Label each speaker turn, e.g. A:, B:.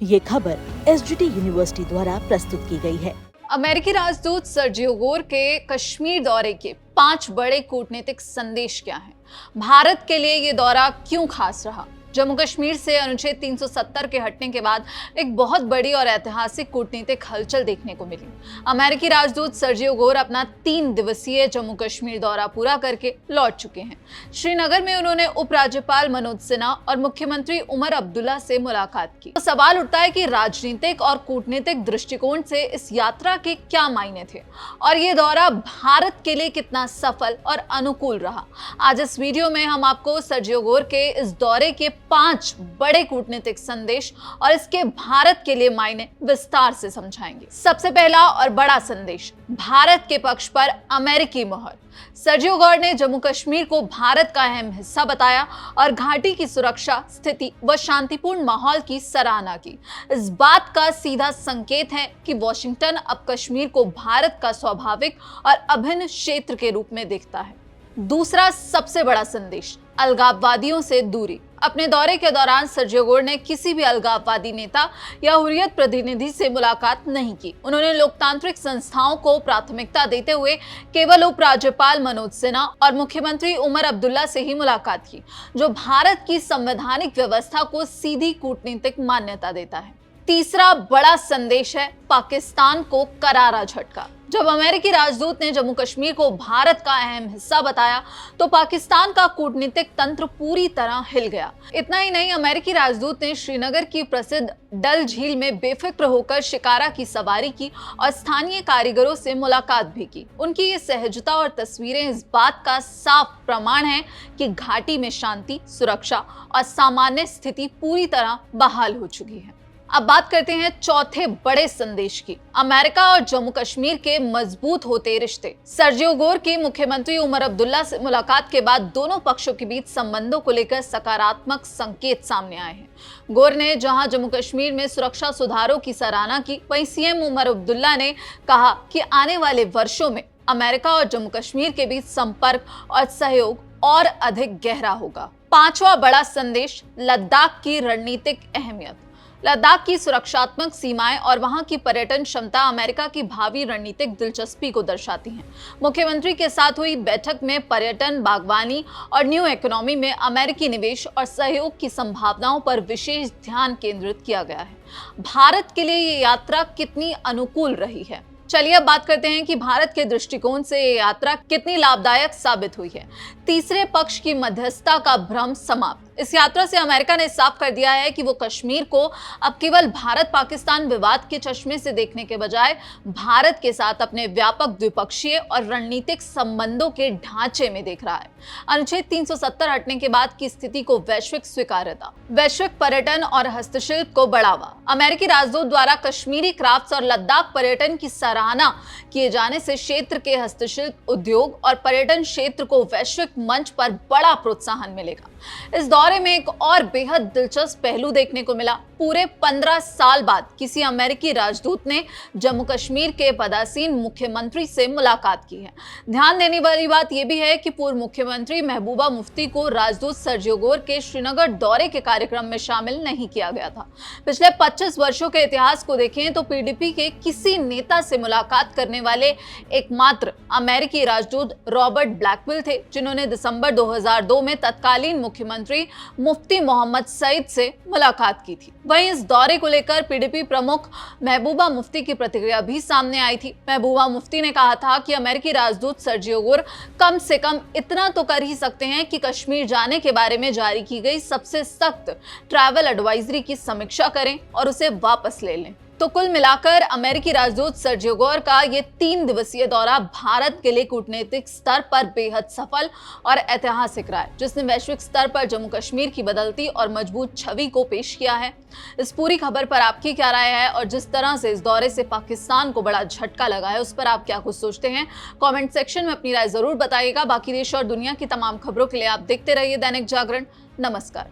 A: ये खबर SGT university द्वारा प्रस्तुत की गई है।
B: अमेरिकी राजदूत सर्जियो गोर के कश्मीर दौरे के 5 बड़े कूटनीतिक संदेश क्या हैं? भारत के लिए ये दौरा क्यों खास रहा? जम्मू कश्मीर से अनुच्छेद 370 के हटने के बाद एक बहुत बड़ी और ऐतिहासिक कूटनीतिक हलचल देखने को मिली। अमेरिकी राजदूत सर्जियो गोर अपना 3 दिवसीय जम्मू कश्मीर दौरा पूरा करके लौट चुके हैं। श्रीनगर में उन्होंने उपराज्यपाल मनोज सिन्हा और मुख्यमंत्री उमर अब्दुल्ला से मुलाकात की। तो सवाल उठता है कि राजनीतिक और कूटनीतिक दृष्टिकोण से इस यात्रा के क्या मायने थे और ये दौरा भारत के लिए कितना सफल और अनुकूल रहा। आज इस वीडियो में हम आपको सर्जियो गोर के इस दौरे के 5 बड़े कूटनीतिक संदेश और इसके भारत के लिए मायने विस्तार से समझाएंगे। सबसे पहला और बड़ा संदेश, भारत के पक्ष पर अमेरिकी मोहर। सर्जियो गोर ने जम्मू कश्मीर को भारत का अहम हिस्सा बताया और घाटी की सुरक्षा स्थिति व शांतिपूर्ण माहौल की सराहना की। इस बात का सीधा संकेत है कि वॉशिंगटन अब कश्मीर को भारत का स्वाभाविक और अभिन्न क्षेत्र के रूप में देखता है। दूसरा सबसे बड़ा संदेश, अलगाववादियों से दूरी। अपने दौरे के दौरान सर्जियो गोर ने किसी भी अलगाववादी नेता या हुर्रियत प्रतिनिधि से मुलाकात नहीं की। उन्होंने लोकतांत्रिक संस्थाओं को प्राथमिकता देते हुए केवल उपराज्यपाल मनोज सिन्हा और मुख्यमंत्री उमर अब्दुल्ला से ही मुलाकात की, जो भारत की संवैधानिक व्यवस्था को सीधी कूटनीतिक मान्यता देता है। तीसरा बड़ा संदेश है, पाकिस्तान को करारा झटका। जब अमेरिकी राजदूत ने जम्मू कश्मीर को भारत का अहम हिस्सा बताया तो पाकिस्तान का कूटनीतिक तंत्र पूरी तरह हिल गया। इतना ही नहीं, अमेरिकी राजदूत ने श्रीनगर की प्रसिद्ध डल झील में बेफिक्र होकर शिकारा की सवारी की और स्थानीय कारीगरों से मुलाकात भी की। उनकी ये सहजता और तस्वीरें इस बात का साफ प्रमाण है कि घाटी में शांति, सुरक्षा और सामान्य स्थिति पूरी तरह बहाल हो चुकी है। अब बात करते हैं चौथे बड़े संदेश की, अमेरिका और जम्मू कश्मीर के मजबूत होते रिश्ते। सर्जियो गोर की मुख्यमंत्री उमर अब्दुल्ला से मुलाकात के बाद दोनों पक्षों के बीच संबंधों को लेकर सकारात्मक संकेत सामने आए हैं। गोर ने जहां जम्मू कश्मीर में सुरक्षा सुधारों की सराहना की, वहीं सीएम उमर अब्दुल्ला ने कहा कि आने वाले वर्षों में अमेरिका और जम्मू कश्मीर के बीच संपर्क और सहयोग और अधिक गहरा होगा। पांचवा बड़ा संदेश, लद्दाख की रणनीतिक अहमियत। लद्दाख की सुरक्षात्मक सीमाएं और वहां की पर्यटन क्षमता अमेरिका की भावी रणनीतिक दिलचस्पी को दर्शाती हैं। मुख्यमंत्री के साथ हुई बैठक में पर्यटन, बागवानी और न्यू इकोनॉमी में अमेरिकी निवेश और सहयोग की संभावनाओं पर विशेष ध्यान केंद्रित किया गया है। भारत के लिए ये यात्रा कितनी अनुकूल रही है? चलिए अब बात करते हैं कि भारत के दृष्टिकोण से ये यात्रा कितनी लाभदायक साबित हुई है। तीसरे पक्ष की मध्यस्थता का भ्रम समाप्त। इस यात्रा से अमेरिका ने साफ कर दिया है कि वो कश्मीर को अब केवल भारत पाकिस्तान विवाद के चश्मे से देखने के बजाय भारत के साथ अपने व्यापक द्विपक्षीय और रणनीतिक संबंधों के ढांचे में देख रहा है। अनुच्छेद 370 हटने के बाद की स्थिति को वैश्विक स्वीकार्यता, वैश्विक पर्यटन और हस्तशिल्प को बढ़ावा। अमेरिकी राजदूत द्वारा कश्मीरी क्राफ्ट्स और लद्दाख पर्यटन की सराहना किए जाने से क्षेत्र के हस्तशिल्प उद्योग और पर्यटन क्षेत्र को वैश्विक मंच पर बड़ा प्रोत्साहन मिलेगा। इस दौरे में एक और बेहद दिलचस्प पहलू देखने को मिला। पूरे 15 साल बाद किसी अमेरिकी राजदूत ने जम्मू कश्मीर के पदासीन मुख्यमंत्री से मुलाकात की है। ध्यान देने वाली बात यह भी है कि पूर्व मुख्यमंत्री महबूबा मुफ्ती को राजदूत सर्जियो गोर के श्रीनगर दौरे के कार्यक्रम में शामिल नहीं किया गया था। पिछले 25 वर्षों के इतिहास को देखें तो पीडीपी के किसी नेता से मुलाकात करने वाले एकमात्र अमेरिकी राजदूत रॉबर्ट ब्लैकविल थे, जिन्होंने दिसंबर 2002 में तत्कालीन मुख्यमंत्री मुफ्ती मोहम्मद सईद से मुलाकात की थी। वहीं इस दौरे को लेकर पीडीपी प्रमुख महबूबा मुफ्ती की प्रतिक्रिया भी सामने आई थी। महबूबा मुफ्ती ने कहा था कि अमेरिकी राजदूत सर्जियो गोर कम से कम इतना तो कर ही सकते हैं कि कश्मीर जाने के बारे में जारी की गई सबसे सख्त ट्रैवल एडवाइजरी की समीक्षा करें और उसे वापस ले लें। तो कुल मिलाकर अमेरिकी राजदूत सर्जियो गोर का ये 3 दिवसीय दौरा भारत के लिए कूटनीतिक स्तर पर बेहद सफल और ऐतिहासिक रहा है, जिसने वैश्विक स्तर पर जम्मू कश्मीर की बदलती और मजबूत छवि को पेश किया है। इस पूरी खबर पर आपकी क्या राय है और जिस तरह से इस दौरे से पाकिस्तान को बड़ा झटका लगा है, उस पर आप क्या कुछ सोचते हैं? कमेंट सेक्शन में अपनी राय जरूर बताइएगा। बाकी देश और दुनिया की तमाम खबरों के लिए आप देखते रहिए दैनिक जागरण। नमस्कार।